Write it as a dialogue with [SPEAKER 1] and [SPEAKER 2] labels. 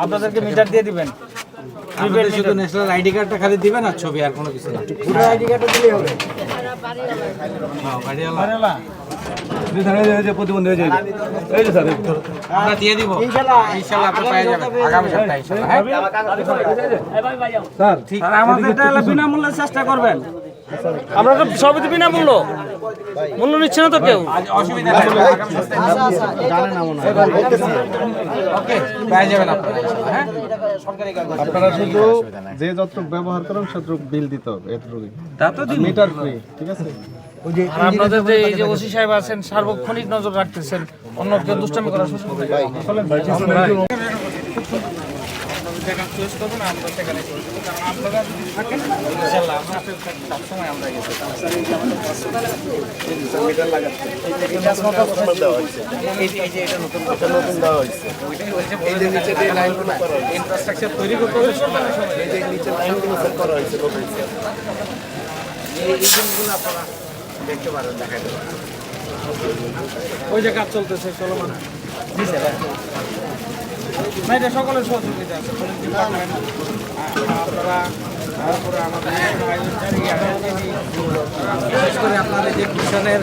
[SPEAKER 1] আপনাদেরকে মিটার দিয়ে দিবেন, শুধু ন্যাশনাল আইডি কার্ডটা খালি দিবেন আর ছবি, আর কোনো কিছু না। পুরো আইডি কার্ডটা দিলেই হবে। প্রতিবন্ধী হয়ে যাবে, এই যে স্যার আমরা দিয়ে দিব ইনশাআল্লাহ, আপনি পেয়ে যাবেন আগামী সপ্তাহে ইনশাআল্লাহ। স্যার ঠিক, আমাদেরটা হলো বিনামূল্যে চেষ্টা করবেন। আমরা তো সবই বিনামূল্য, মূল্য নিচ্ছে না তো কেউ, অসুবিধা নেই। জানেন না মনে হয়, ওকে পেয়ে যাবেন আপনারা। হ্যাঁ,
[SPEAKER 2] আপনারা শুধু যে যতটুকু ব্যবহার করেন ততটুকু বিল দিতে হবে, এতটুকুই। মিটার ফ্রি, ঠিক আছে?
[SPEAKER 1] আপনাদের যে এই যে ওসি সাহেব আছেন সার্বক্ষণিক নজর রাখতেছেন, অন্য কেউ দুষ্টামি করার সুযোগ নেই। চয়েস করবেন, আমরা সেখানে আপনারা যদি থাকেন ইনশাআল্লাহ আমরা সবসময় আমরা গেছি। ইনফ্রাস্ট্রাকচার তৈরি করতে হবে, আপনারা দেখতে পারেন, দেখাতে পারেন। ওই যে কাজ চলতেছে চলমান। জি স্যার, না এটা সকলের সহযোগিতা আছে, আপনারা তারপরে আমাদের বিশেষ করে আপনাদের যে কিষানের